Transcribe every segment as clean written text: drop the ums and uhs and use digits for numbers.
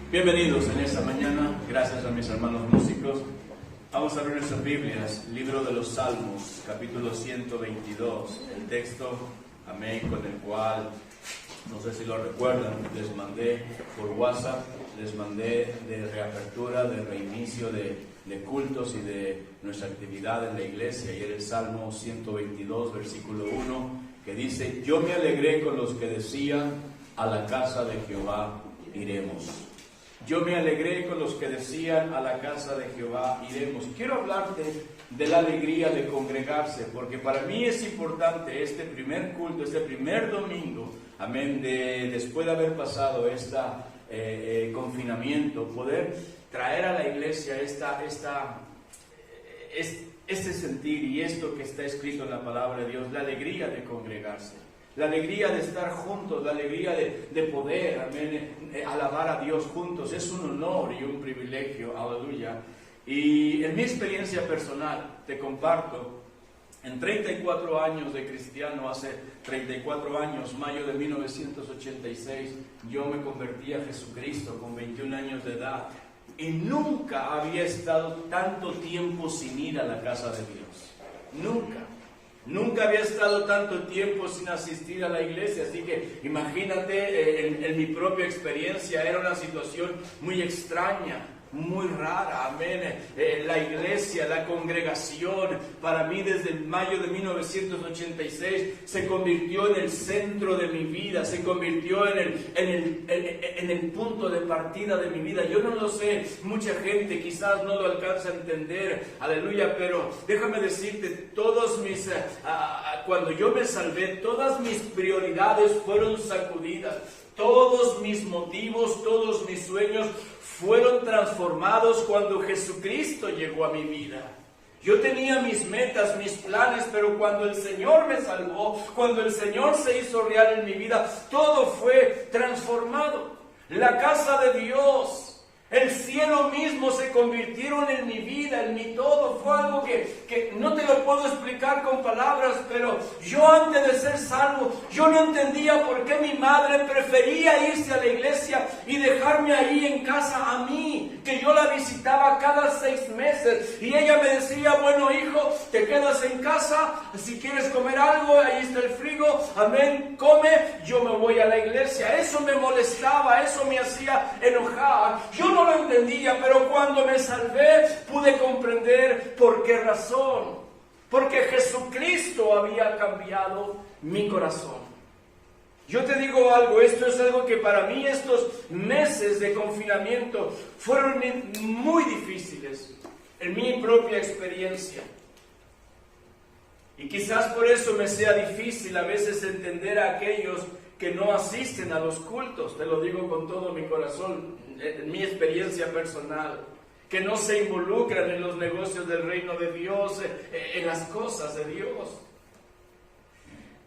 Bienvenidos en esta mañana, gracias a mis hermanos músicos. Vamos a abrir nuestras Biblias, libro de los Salmos, capítulo 122, el texto, amén, con el cual, no sé si lo recuerdan, les mandé por WhatsApp, les mandé de reapertura, de reinicio de cultos y de nuestra actividad en la iglesia, y era el Salmo 122, versículo 1, que dice: yo me alegré con los que decían, a la casa de Jehová iremos. Yo me alegré con los que decían, a la casa de Jehová iremos. Quiero hablarte de la alegría de congregarse, porque para mí es importante este primer culto, este primer domingo, amén, después de haber pasado este confinamiento, poder traer a la iglesia este sentir y esto que está escrito en la palabra de Dios, la alegría de congregarse. La alegría de estar juntos, la alegría de poder, amén, alabar a Dios juntos. Es un honor y un privilegio, aleluya. Y en mi experiencia personal, te comparto, en 34 años de cristiano, hace 34 años, mayo de 1986, yo me convertí a Jesucristo con 21 años de edad. Y nunca había estado tanto tiempo sin ir a la casa de Dios. Nunca. Nunca había estado tanto tiempo sin asistir a la iglesia, así que imagínate, en mi propia experiencia era una situación muy extraña, muy rara, amén. La iglesia, la congregación, para mí desde mayo de 1986 se convirtió en el centro de mi vida, se convirtió en el punto de partida de mi vida. Yo no lo sé, mucha gente quizás no lo alcanza a entender, aleluya, pero déjame decirte, cuando yo me salvé, todas mis prioridades fueron sacudidas, todos mis motivos, todos mis sueños fueron transformados cuando Jesucristo llegó a mi vida. Yo tenía mis metas, mis planes, pero cuando el Señor me salvó, cuando el Señor se hizo real en mi vida, todo fue transformado. La casa de Dios, el cielo mismo se convirtieron en mi vida, en mi todo. Fue algo que no te lo puedo explicar con palabras, pero yo antes de ser salvo, yo no entendía por qué mi madre prefería irse a la iglesia y dejarme ahí en casa a mí, que yo la visitaba cada 6 meses. Y ella me decía: bueno, hijo, te quedas en casa, si quieres comer algo, ahí está el frigo, amén, come, yo me voy a la iglesia. Eso me molestaba, eso me hacía enojar. Yo no lo entendía, pero cuando me salvé pude comprender por qué razón. Porque Jesucristo había cambiado mi corazón. Yo te digo algo, esto es algo que para mí estos meses de confinamiento fueron muy difíciles en mi propia experiencia. Y quizás por eso me sea difícil a veces entender a aquellos que no asisten a los cultos, te lo digo con todo mi corazón, en mi experiencia personal, que no se involucran en los negocios del reino de Dios, en las cosas de Dios.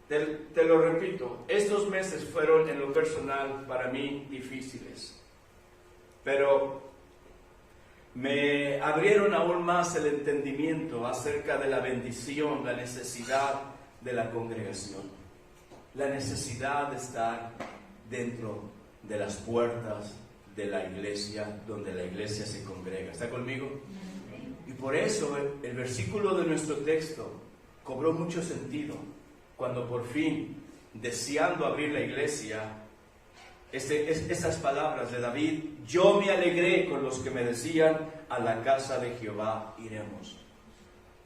Te lo repito, estos meses fueron en lo personal para mí difíciles, pero me abrieron aún más el entendimiento acerca de la bendición, la necesidad de la congregación, la necesidad de estar dentro de las puertas de la iglesia, donde la iglesia se congrega. ¿Está conmigo? Y por eso el versículo de nuestro texto cobró mucho sentido cuando por fin, deseando abrir la iglesia, esas palabras de David: yo me alegré con los que me decían, a la casa de Jehová iremos.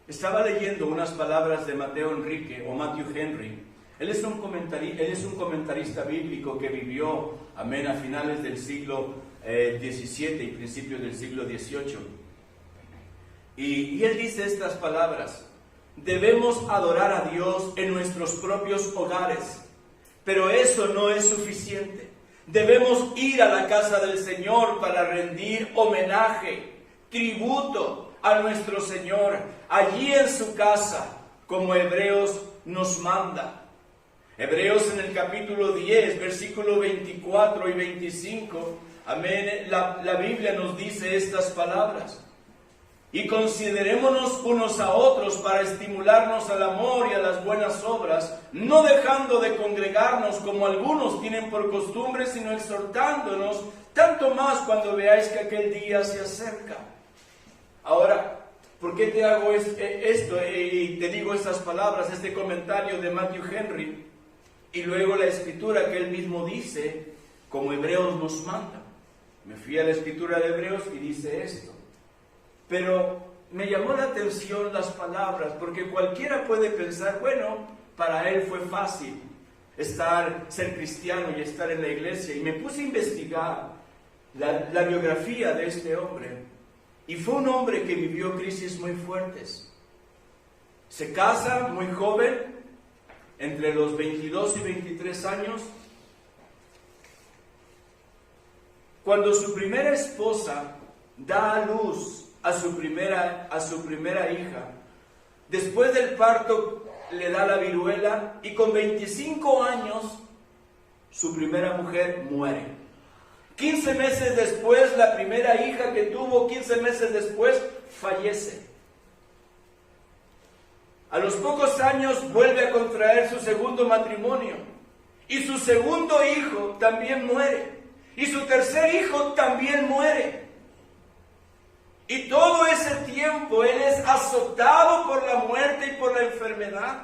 Estaba leyendo unas palabras de Matthew Henry. Él es un comentarista bíblico que vivió, amén, a finales del siglo XVII y principios del siglo XVIII. Y él dice estas palabras: debemos adorar a Dios en nuestros propios hogares, pero eso no es suficiente. Debemos ir a la casa del Señor para rendir homenaje, tributo a nuestro Señor, allí en su casa, como Hebreos nos manda. Hebreos en el capítulo 10, versículo 24 y 25, amén, la Biblia nos dice estas palabras: y considerémonos unos a otros para estimularnos al amor y a las buenas obras, no dejando de congregarnos como algunos tienen por costumbre, sino exhortándonos, tanto más cuando veáis que aquel día se acerca. Ahora, ¿por qué te hago esto y te digo estas palabras, este comentario de Matthew Henry, y luego la escritura que él mismo dice, como Hebreos nos manda? Me fui a la escritura de Hebreos y dice esto. Pero me llamó la atención las palabras, porque cualquiera puede pensar, bueno, para él fue fácil ser cristiano y estar en la iglesia. Y me puse a investigar la biografía de este hombre. Y fue un hombre que vivió crisis muy fuertes. Se casa muy joven, entre los 22 y 23 años. Cuando su primera esposa da a luz a su primera hija, después del parto le da la viruela y con 25 años su primera mujer muere. 15 meses después, la primera hija que tuvo, 15 meses después, fallece. A los pocos años vuelve a contraer su segundo matrimonio y su segundo hijo también muere y su tercer hijo también muere. Y todo ese tiempo él es azotado por la muerte y por la enfermedad.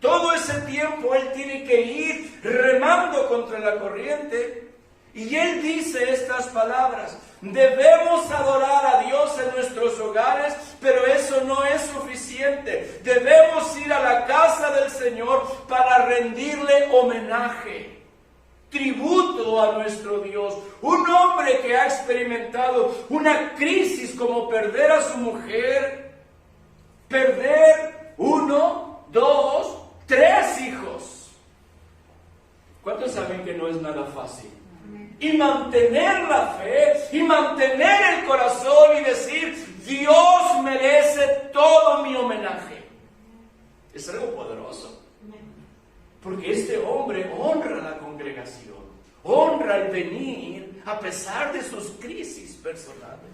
Todo ese tiempo él tiene que ir remando contra la corriente. Y él dice estas palabras: debemos adorar a Dios en nuestros hogares, pero eso no es suficiente. Debemos ir a la casa del Señor para rendirle homenaje, tributo a nuestro Dios. Un hombre que ha experimentado una crisis como perder a su mujer, perder 1, 2, 3 hijos. ¿Cuántos saben que no es nada fácil? Y mantener la fe, y mantener el corazón y decir: Dios merece todo mi homenaje. Es algo poderoso. Porque este hombre honra la congregación, honra el venir a pesar de sus crisis personales.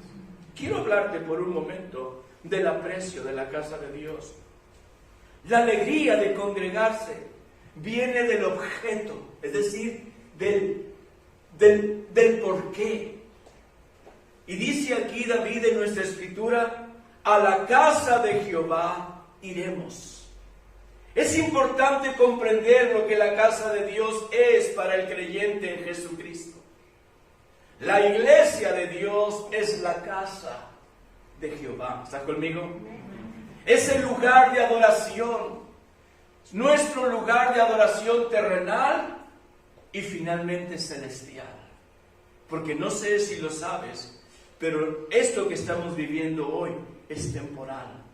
Quiero hablarte por un momento del aprecio de la casa de Dios. La alegría de congregarse viene del objeto, es decir, del por qué. Y dice aquí David en nuestra escritura: a la casa de Jehová iremos. Es importante comprender lo que la casa de Dios es para el creyente en Jesucristo. La iglesia de Dios es la casa de Jehová. ¿Estás conmigo? Es el lugar de adoración. Nuestro lugar de adoración terrenal y finalmente celestial. Porque no sé si lo sabes, pero esto que estamos viviendo hoy es temporal.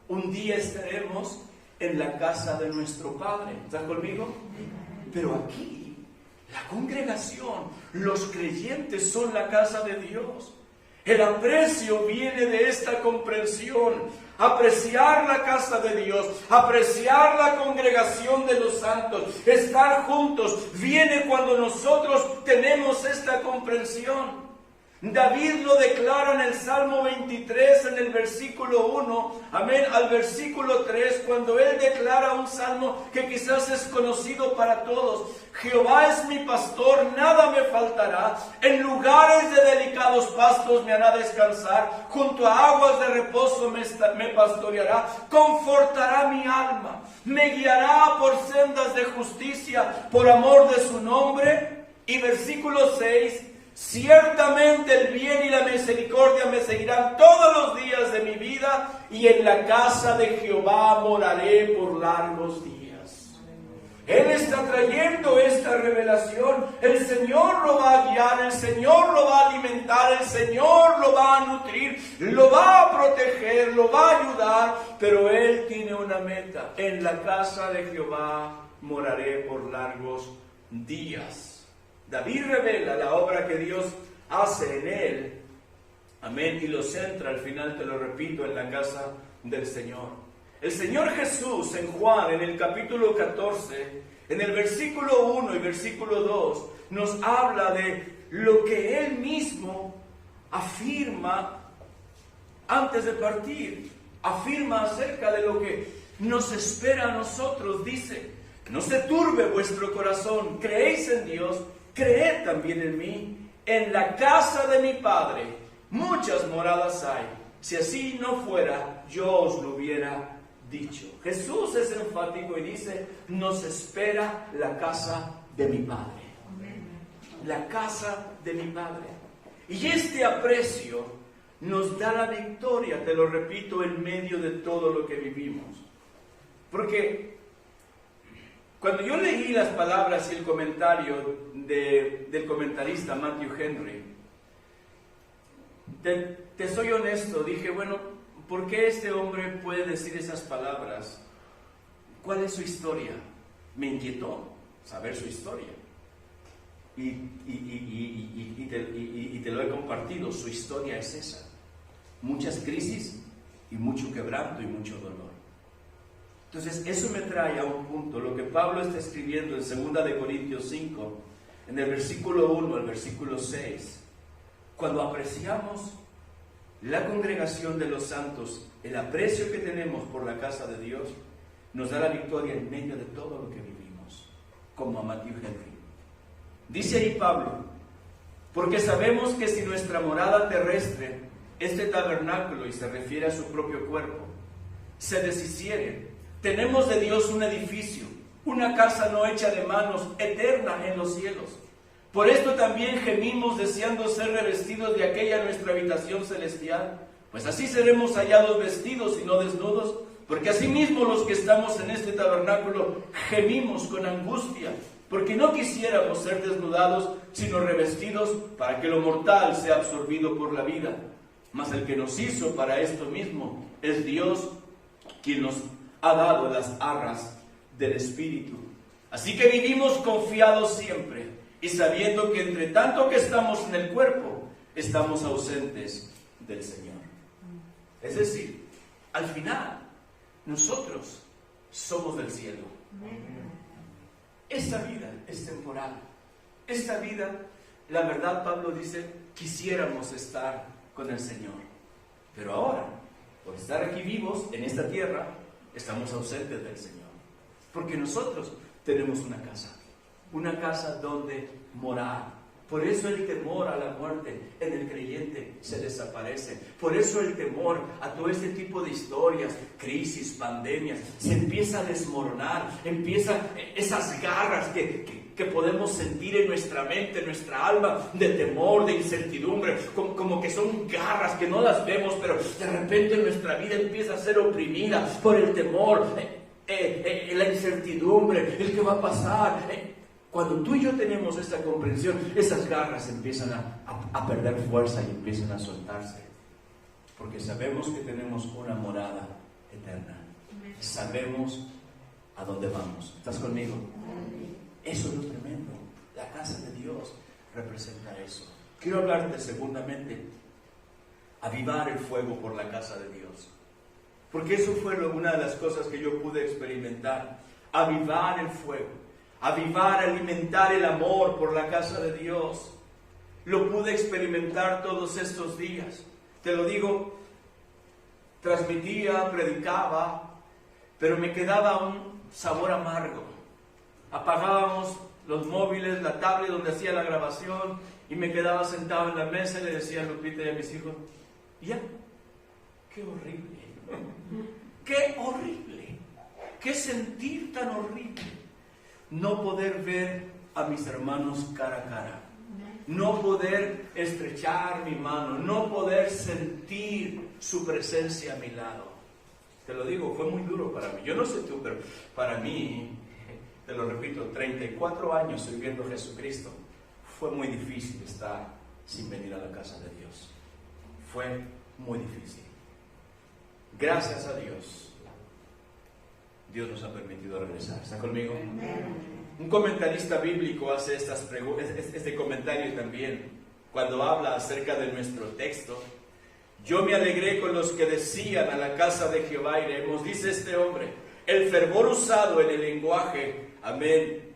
Un día estaremos en la casa de nuestro Padre. ¿Estás conmigo? Pero aquí, la congregación, los creyentes son la casa de Dios. El aprecio viene de esta comprensión. Apreciar la casa de Dios, apreciar la congregación de los santos, estar juntos, viene cuando nosotros tenemos esta comprensión. David lo declara en el Salmo 23, en el versículo 1, amén, al versículo 3, cuando él declara un salmo que quizás es conocido para todos: Jehová es mi pastor, nada me faltará, en lugares de delicados pastos me hará descansar, junto a aguas de reposo me pastoreará, confortará mi alma, me guiará por sendas de justicia, por amor de su nombre. Y versículo 6, ciertamente el bien y la misericordia me seguirán todos los días de mi vida, y en la casa de Jehová moraré por largos días. Él está trayendo esta revelación. El Señor lo va a guiar, el Señor lo va a alimentar, el Señor lo va a nutrir, lo va a proteger, lo va a ayudar, pero Él tiene una meta: en la casa de Jehová moraré por largos días. David revela la obra que Dios hace en él, amén, y lo centra, al final te lo repito, en la casa del Señor. El Señor Jesús en Juan, en el capítulo 14, en el versículo 1 y versículo 2, nos habla de lo que Él mismo afirma antes de partir, afirma acerca de lo que nos espera a nosotros. Dice: no se turbe vuestro corazón, creéis en Dios, creed también en mí. En la casa de mi Padre muchas moradas hay. Si así no fuera, yo os lo hubiera dicho. Jesús es enfático y dice: nos espera la casa de mi Padre. La casa de mi Padre. Y este aprecio nos da la victoria, te lo repito, en medio de todo lo que vivimos. Porque cuando yo leí las palabras y el comentario del comentarista Matthew Henry, te soy honesto, dije, bueno, ¿por qué este hombre puede decir esas palabras? ¿Cuál es su historia? Me inquietó saber su historia. Y te lo he compartido. Su historia es esa: muchas crisis y mucho quebranto y mucho dolor. Entonces eso me trae a un punto, lo que Pablo está escribiendo en 2 de Corintios 5, en el versículo 1 al versículo 6. Cuando apreciamos la congregación de los santos, el aprecio que tenemos por la casa de Dios, nos da la victoria en medio de todo lo que vivimos, como a Matthew Henry. Dice ahí Pablo: porque sabemos que si nuestra morada terrestre, este tabernáculo, y se refiere a su propio cuerpo, se deshiciere, tenemos de Dios un edificio, una casa no hecha de manos, eterna en los cielos. Por esto también gemimos deseando ser revestidos de aquella nuestra habitación celestial, pues así seremos hallados vestidos y no desnudos, porque asimismo los que estamos en este tabernáculo gemimos con angustia, porque no quisiéramos ser desnudados, sino revestidos, para que lo mortal sea absorbido por la vida. Mas el que nos hizo para esto mismo es Dios, quien nos ha dado las arras del Espíritu. Así que vivimos confiados siempre, y sabiendo que entre tanto que estamos en el cuerpo, estamos ausentes del Señor. Es decir, al final, nosotros somos del cielo. Esta vida es temporal. Esta vida, la verdad, Pablo dice, quisiéramos estar con el Señor. Pero ahora, por estar aquí vivos en esta tierra, estamos ausentes del Señor. Porque nosotros tenemos una casa donde morar. Por eso el temor a la muerte en el creyente se desaparece. Por eso el temor a todo este tipo de historias, crisis, pandemias, se empieza a desmoronar. Empieza esas garras que podemos sentir en nuestra mente, en nuestra alma, de temor, de incertidumbre, como que son garras que no las vemos, pero de repente nuestra vida empieza a ser oprimida por el temor, la incertidumbre, el que va a pasar. Cuando tú y yo tenemos esta comprensión, esas garras empiezan a perder fuerza y empiezan a soltarse. Porque sabemos que tenemos una morada eterna. Sabemos a dónde vamos. ¿Estás conmigo? Eso es lo tremendo. La casa de Dios representa eso. Quiero hablarte segundamente, avivar el fuego por la casa de Dios. Porque eso fue una de las cosas que yo pude experimentar. Avivar el fuego. Avivar, alimentar el amor por la casa de Dios. Lo pude experimentar todos estos días. Te lo digo, transmitía, predicaba, pero me quedaba un sabor amargo. Apagábamos los móviles, la tablet donde hacía la grabación, y me quedaba sentado en la mesa y le decía a Lupita y a mis hijos: ya, qué horrible, qué horrible, qué sentir tan horrible. No poder ver a mis hermanos cara a cara, no poder estrechar mi mano, no poder sentir su presencia a mi lado. Te lo digo, fue muy duro para mí. Yo no sé tú, pero para mí, te lo repito, 34 años sirviendo a Jesucristo, fue muy difícil estar sin venir a la casa de Dios. Fue muy difícil. Gracias a Dios, Dios nos ha permitido regresar. ¿Está conmigo? Un comentarista bíblico hace este comentario también, cuando habla acerca de nuestro texto. Yo me alegré con los que decían: a la casa de Jehová iremos. Dice este hombre: el fervor usado en el lenguaje, amén,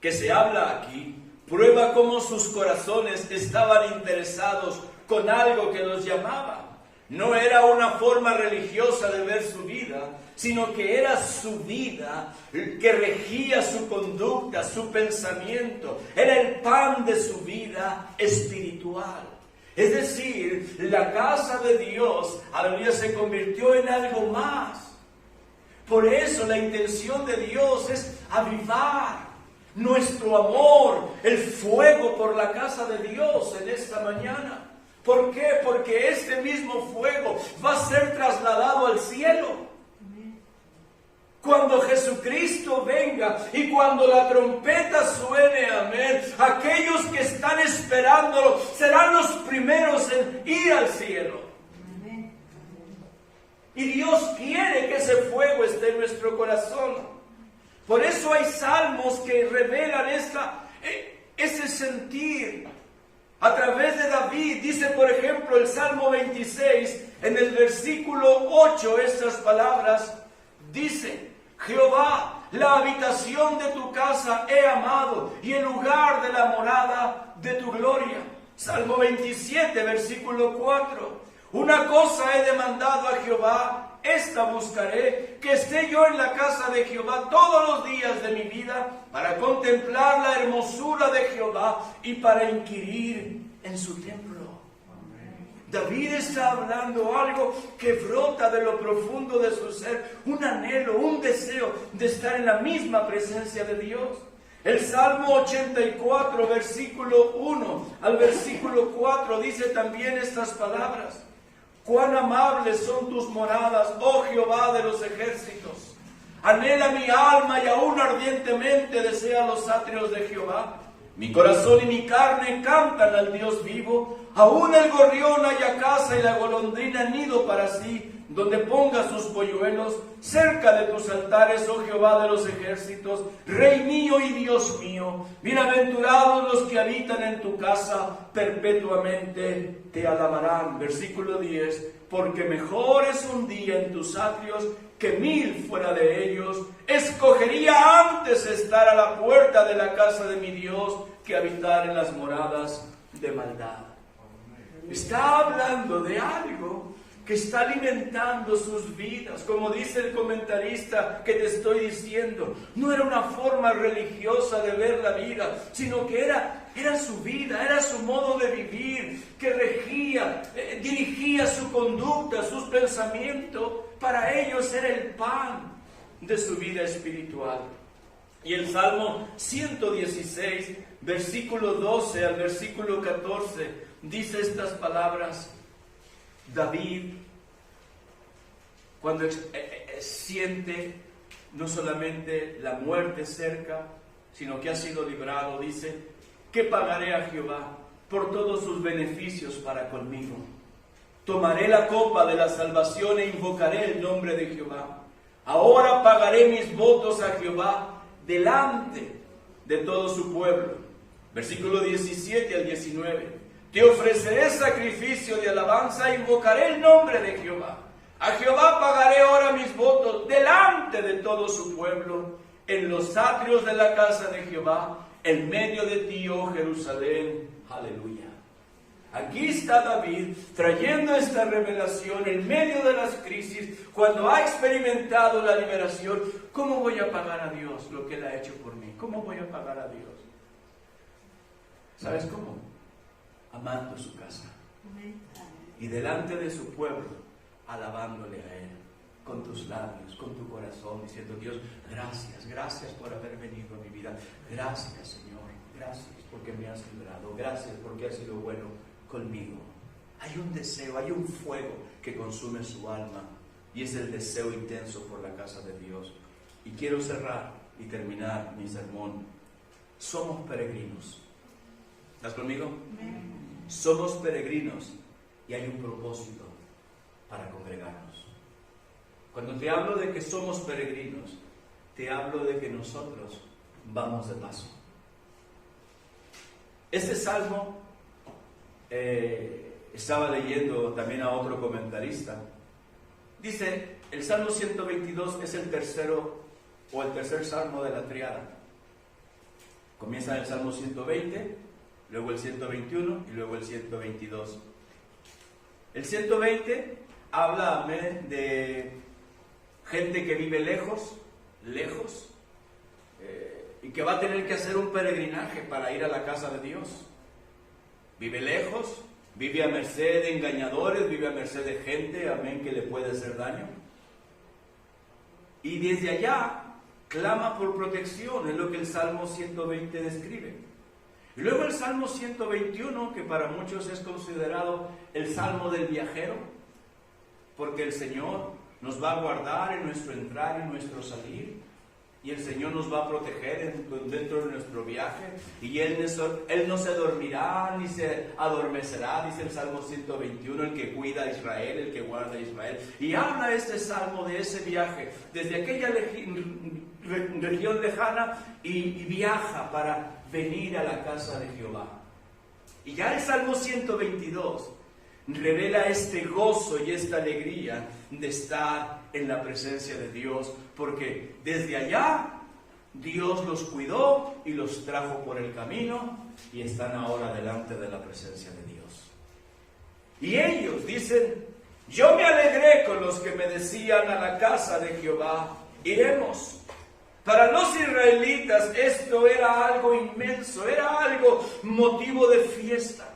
que se habla aquí, prueba cómo sus corazones estaban interesados con algo que los llamaba. No era una forma religiosa de ver su vida, sino que era su vida que regía su conducta, su pensamiento. Era el pan de su vida espiritual. Es decir, la casa de Dios, aleluya, se convirtió en algo más. Por eso la intención de Dios es avivar nuestro amor, el fuego por la casa de Dios en esta mañana. ¿Por qué? Porque este mismo fuego va a ser trasladado al cielo. Cuando Jesucristo venga y cuando la trompeta suene, amén, aquellos que están esperándolo serán los primeros en ir al cielo. Y Dios quiere que ese fuego esté en nuestro corazón. Por eso hay salmos que revelan ese sentir. A través de David, dice por ejemplo el Salmo 26, en el versículo 8, estas palabras, dice: Jehová, la habitación de tu casa he amado, y el lugar de la morada de tu gloria. Salmo 27, versículo 4. Una cosa he demandado a Jehová, esta buscaré, que esté yo en la casa de Jehová todos los días de mi vida, para contemplar la hermosura de Jehová y para inquirir en su templo. David está hablando algo que brota de lo profundo de su ser, un anhelo, un deseo de estar en la misma presencia de Dios. El Salmo 84, versículo 1 al versículo 4 dice también estas palabras: Cuán amables son tus moradas, oh Jehová de los ejércitos. Anhela mi alma y aún ardientemente desea los atrios de Jehová. Mi corazón y mi carne cantan al Dios vivo. Aún el gorrión halla casa y la golondrina nido para sí, donde ponga sus polluelos, cerca de tus altares, oh Jehová de los ejércitos, Rey mío y Dios mío. Bienaventurados los que habitan en tu casa, perpetuamente te alabarán. Versículo 10. Porque mejor es un día en tus atrios que 1000 fuera de ellos. Escogería antes estar a la puerta de la casa de mi Dios que habitar en las moradas de maldad. Está hablando de algo que está alimentando sus vidas. Como dice el comentarista que te estoy diciendo, no era una forma religiosa de ver la vida, sino que era su vida, era su modo de vivir, que regía, dirigía su conducta, sus pensamientos. Para ellos era el pan de su vida espiritual. Y el Salmo 116, versículo 12 al versículo 14, dice estas palabras. David, cuando siente no solamente la muerte cerca, sino que ha sido librado, dice: ¿qué pagaré a Jehová por todos sus beneficios para conmigo? Tomaré la copa de la salvación e invocaré el nombre de Jehová. Ahora pagaré mis votos a Jehová delante de todo su pueblo. Versículo 17 al 19. Te ofreceré sacrificio de alabanza e invocaré el nombre de Jehová. A Jehová pagaré ahora mis votos delante de todo su pueblo, en los atrios de la casa de Jehová, en medio de ti, oh Jerusalén. Aleluya. Aquí está David trayendo esta revelación en medio de las crisis, cuando ha experimentado la liberación. ¿Cómo voy a pagar a Dios lo que Él ha hecho por mí? ¿Cómo voy a pagar a Dios? ¿Sabes cómo? Amando su casa y delante de su pueblo, alabándole a Él con tus labios, con tu corazón, diciendo: Dios, gracias, gracias por haber venido a mi vida. Gracias, Señor, gracias porque me has librado. Gracias porque has sido bueno conmigo. Hay un deseo, hay un fuego que consume su alma, y es el deseo intenso por la casa de Dios. Y quiero cerrar y terminar mi sermón. Somos peregrinos. ¿Estás conmigo? Somos peregrinos y hay un propósito para congregarnos. Cuando te hablo de que somos peregrinos, te hablo de que nosotros vamos de paso. Este salmo estaba leyendo también a otro comentarista. Dice, el Salmo 122 es el tercer salmo de la triada. Comienza el Salmo 120, luego el 121 y luego el 122. El 120 habla, amén, de gente que vive lejos, y que va a tener que hacer un peregrinaje para ir a la casa de Dios. Vive lejos, vive a merced de engañadores, vive a merced de gente, amén, que le puede hacer daño. Y desde allá clama por protección, es lo que el Salmo 120 describe. Y luego el Salmo 121, que para muchos es considerado el Salmo del viajero, porque el Señor nos va a guardar en nuestro entrar y nuestro salir, y el Señor nos va a proteger dentro de nuestro viaje, y Él no se dormirá ni se adormecerá, dice el Salmo 121, el que cuida a Israel, el que guarda a Israel. Y habla este Salmo de ese viaje, desde aquella región lejana, y viaja para venir a la casa de Jehová. Y ya el Salmo 122 revela este gozo y esta alegría de estar en la presencia de Dios, porque desde allá Dios los cuidó y los trajo por el camino y están ahora delante de la presencia de Dios. Y ellos dicen: yo me alegré con los que me decían, a la casa de Jehová iremos. Para los israelitas esto era algo inmenso, era algo motivo de fiesta.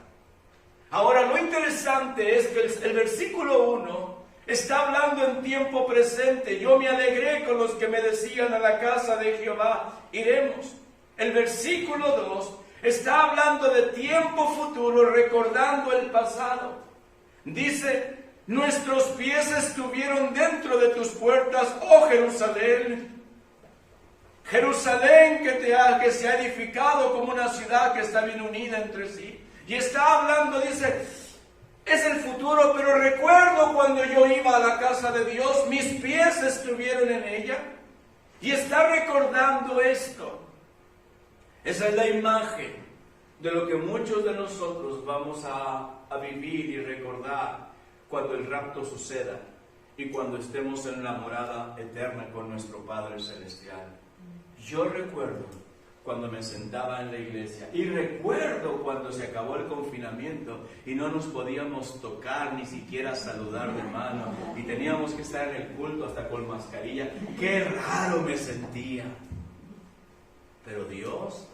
Ahora, lo interesante es que el versículo 1 está hablando en tiempo presente. Yo me alegré con los que me decían, a la casa de Jehová iremos. El versículo 2 está hablando de tiempo futuro, recordando el pasado. Dice: nuestros pies estuvieron dentro de tus puertas, oh Jerusalén. Jerusalén que se ha edificado como una ciudad que está bien unida entre sí. Y está hablando, dice, es el futuro, pero recuerdo cuando yo iba a la casa de Dios, mis pies estuvieron en ella. Y está recordando esto. Esa es la imagen de lo que muchos de nosotros vamos a vivir y recordar cuando el rapto suceda y cuando estemos en la morada eterna con nuestro Padre Celestial. Yo recuerdo cuando me sentaba en la iglesia, y recuerdo cuando se acabó el confinamiento y no nos podíamos tocar, ni siquiera saludar de mano, y teníamos que estar en el culto hasta con mascarilla. ¡Qué raro me sentía! Pero Dios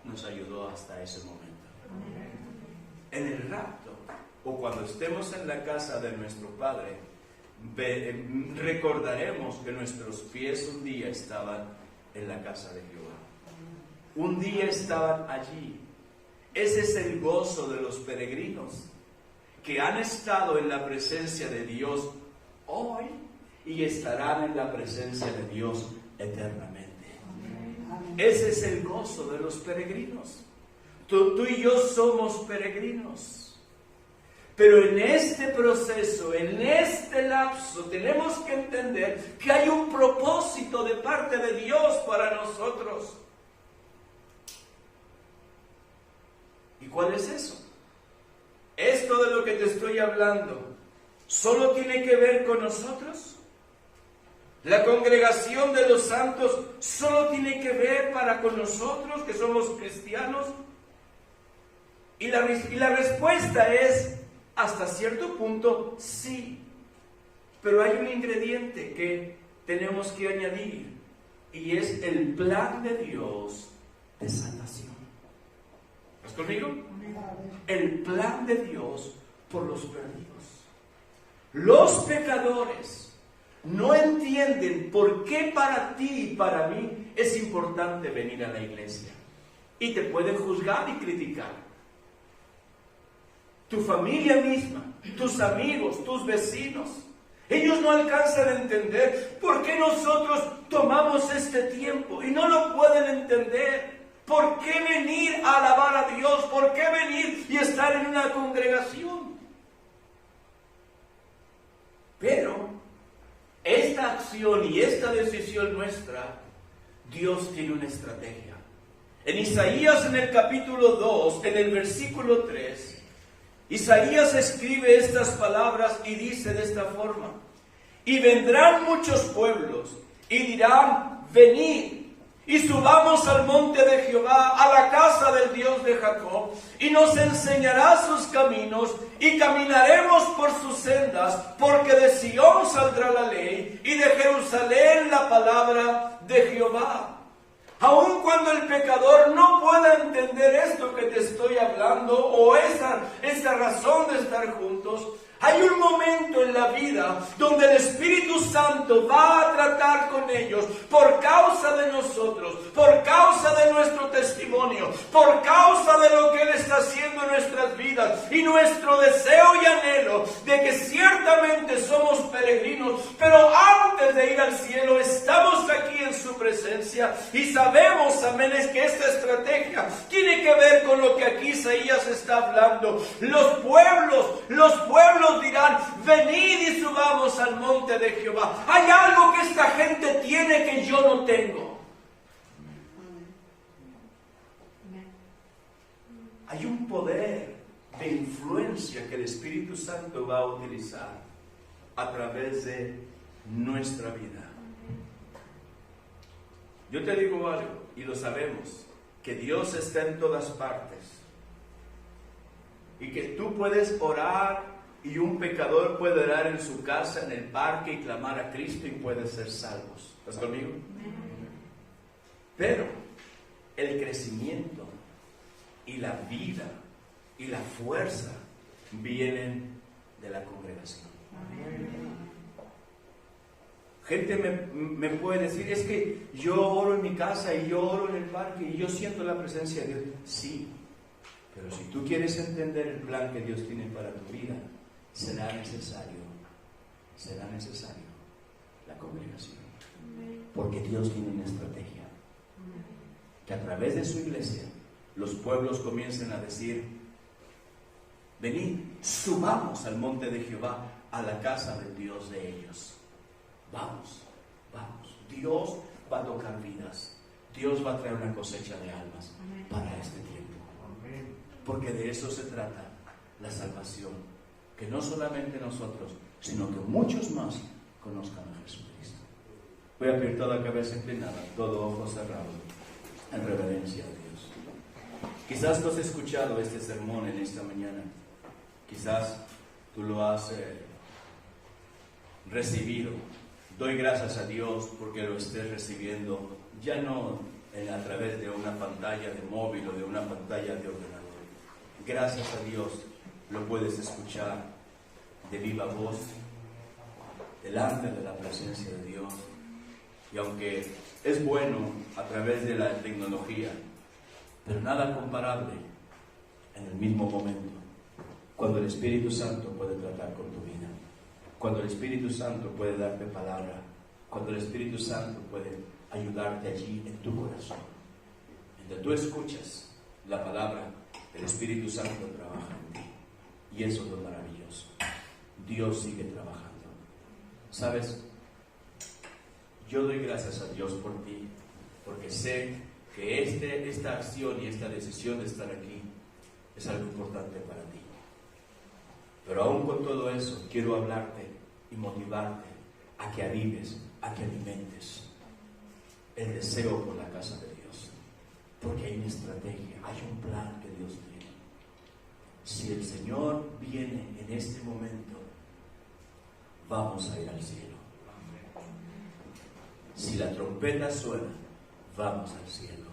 nos ayudó hasta ese momento. En el rapto, o cuando estemos en la casa de nuestro Padre, recordaremos que nuestros pies un día estaban en la casa de Jehová. Un día estaban allí. Ese es el gozo de los peregrinos que han estado en la presencia de Dios hoy y estarán en la presencia de Dios eternamente. Ese es el gozo de los peregrinos. Tú y yo somos peregrinos. Pero en este proceso, en este lapso, tenemos que entender que hay un propósito de parte de Dios para nosotros. ¿Y cuál es eso? Esto de lo que te estoy hablando, ¿solo tiene que ver con nosotros? La congregación de los santos solo tiene que ver para con nosotros que somos cristianos. Y la respuesta es, hasta cierto punto, sí. Pero hay un ingrediente que tenemos que añadir, y es el plan de Dios de salvación. ¿Estás conmigo? El plan de Dios por los perdidos. Los pecadores no entienden por qué para ti y para mí es importante venir a la iglesia. Y te pueden juzgar y criticar. Tu familia misma, tus amigos, tus vecinos, ellos no alcanzan a entender por qué nosotros tomamos este tiempo y no lo pueden entender. ¿Por qué venir a alabar a Dios? ¿Por qué venir y estar en una congregación? Pero esta acción y esta decisión nuestra, Dios tiene una estrategia. En Isaías, en el capítulo 2, en el versículo 3, Isaías escribe estas palabras y dice de esta forma: y vendrán muchos pueblos y dirán, venid, y subamos al monte de Jehová, a la casa del Dios de Jacob, y nos enseñará sus caminos, y caminaremos por sus sendas, porque de Sión saldrá la ley, y de Jerusalén la palabra de Jehová. Aun cuando el pecador no pueda entender esto que te estoy hablando, o esa razón de estar juntos, hay un momento en la vida donde el Espíritu Santo va a tratar con ellos por causa de nosotros, por causa de nuestro testimonio, por causa de lo que Él está haciendo en nuestras vidas, y nuestro deseo y anhelo de que ciertamente somos peregrinos, pero antes de ir al cielo estamos aquí en su presencia y sabemos, amén, es que esta estrategia tiene que ver con lo que aquí Isaías está hablando. Los pueblos dirán: venid y subamos al monte de Jehová. Hay algo que esta gente tiene que yo no tengo. Hay un poder de influencia que el Espíritu Santo va a utilizar a través de nuestra vida. Yo te digo algo, y lo sabemos, que Dios está en todas partes, y que tú puedes orar, y un pecador puede orar en su casa, en el parque, y clamar a Cristo y puede ser salvos. ¿Estás conmigo? Pero el crecimiento y la vida y la fuerza vienen de la congregación. Gente me puede decir: es que yo oro en mi casa y yo oro en el parque y yo siento la presencia de Dios. Sí, pero si tú quieres entender el plan que Dios tiene para tu vida, será necesario la congregación. Porque Dios tiene una estrategia. Que a través de su iglesia los pueblos comiencen a decir: venid, subamos al monte de Jehová, a la casa del Dios de ellos. Vamos. Dios va a tocar vidas. Dios va a traer una cosecha de almas para este tiempo. Porque de eso se trata la salvación. Que no solamente nosotros, sino que muchos más conozcan a Jesucristo. Voy a pedir toda cabeza inclinada, todo ojo cerrado, en reverencia a Dios. Quizás tú has escuchado este sermón en esta mañana. Quizás tú lo has recibido. Doy gracias a Dios porque lo estés recibiendo, ya no a través de una pantalla de móvil o de una pantalla de ordenador. Gracias a Dios lo puedes escuchar de viva voz, delante de la presencia de Dios. Y aunque es bueno a través de la tecnología, pero nada comparable en el mismo momento, cuando el Espíritu Santo puede tratar con tu vida, cuando el Espíritu Santo puede darte palabra, cuando el Espíritu Santo puede ayudarte allí en tu corazón, donde tú escuchas la palabra, el Espíritu Santo trabaja en ti. Y eso es lo maravilloso. Dios sigue trabajando. ¿Sabes? Yo doy gracias a Dios por ti, porque sé que esta acción y esta decisión de estar aquí es algo importante para ti. Pero aún con todo eso, quiero hablarte y motivarte a que avives, a que alimentes el deseo por la casa de Dios. Porque hay una estrategia, hay un plan que Dios tiene. Si el Señor viene en este momento, vamos a ir al cielo. Si la trompeta suena, vamos al cielo.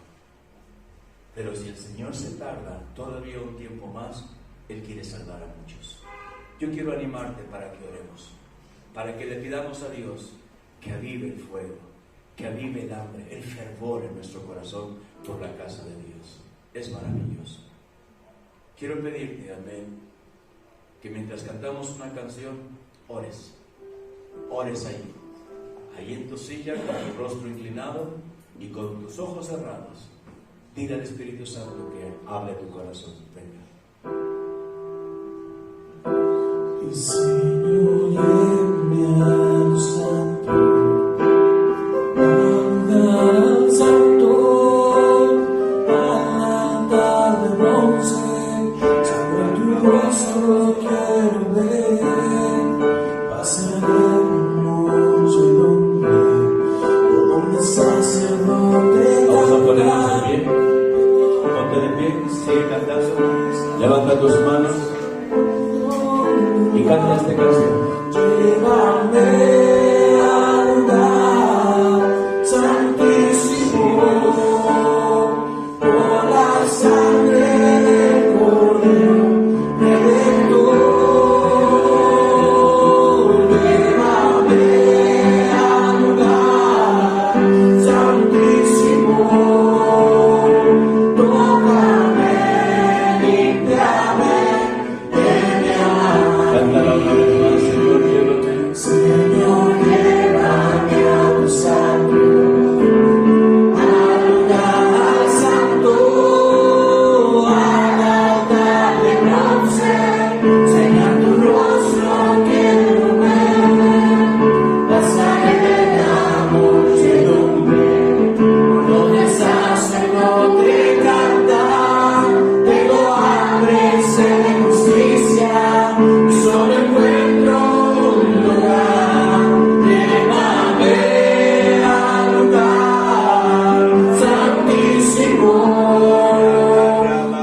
Pero si el Señor se tarda todavía un tiempo más, Él quiere salvar a muchos. Yo quiero animarte para que oremos, para que le pidamos a Dios que avive el fuego, que avive el hambre, el fervor en nuestro corazón por la casa de Dios. Es maravilloso. Quiero pedirte, amén, que mientras cantamos una canción, ores ahí en tu silla, con tu rostro inclinado y con tus ojos cerrados. Dile al Espíritu Santo que hable a tu corazón. Venga. Señor, envía al Santo, manda al Santo, al altar de bronce, sobre tu rostro quiero ver, pasaré por noche donde, por donde sacerdote tus manos y canta esta canción. Llévame al lugar santísimo por la sangre del Cordero Redentor. Llévame al lugar santísimo, tócame, límpiame, Cántala una vez más, Señor, llévame. Señor, llévame a tu santo, al lugar santo, al altar de bronce, señal tu rostro quiero ver, la sangre de la muchedumbre, por donde estás Señor te cantar, tengo hambre y sed de justicia, y solo encuentro un lugar. Llévame al lugar santísimo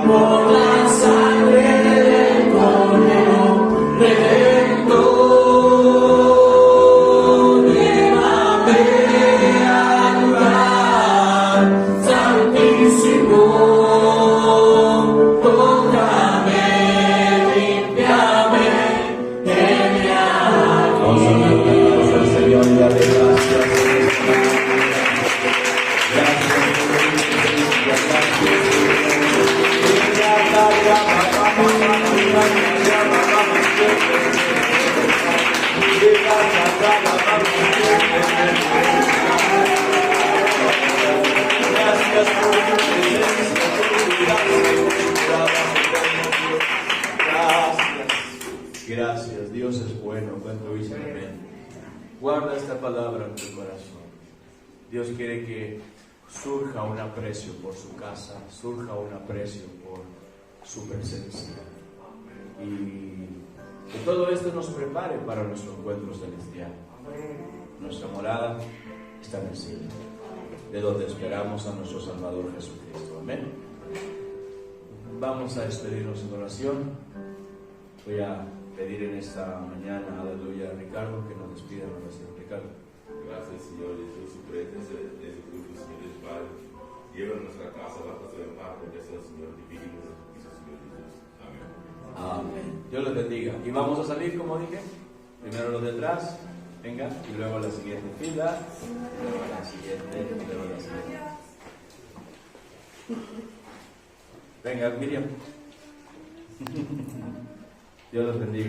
por la sangre del Cordero Redentor. Llévame al lugar santísimo, tócame, límpiame, Vamos a dar gracias al Señor y darle gracias. Gracias, Dios es bueno cuando dice amén. Guarda esta palabra en tu corazón. Dios quiere que surja un aprecio por su casa, surja un aprecio por su presencia. Y que todo esto nos prepare para nuestro encuentro celestial. Nuestra morada está en el cielo, de donde esperamos a nuestro Salvador Jesucristo. Amén. Vamos a despedirnos en oración. Voy a pedir en esta mañana, aleluya, a Ricardo que nos despida en oración. Ricardo. Gracias, Señor, Jesús, su presencia de su cruz, Señor, es Padre. Lleva nuestra casa bajo su paz, porque es el Señor, dividimos el piso, Señor Jesús. Amén. Amén. Dios los bendiga. Y vamos a salir, como dije, primero los de atrás, venga, y luego la siguiente fila, y luego la siguiente, y luego la siguiente. Venga, Miriam. Dios los bendiga.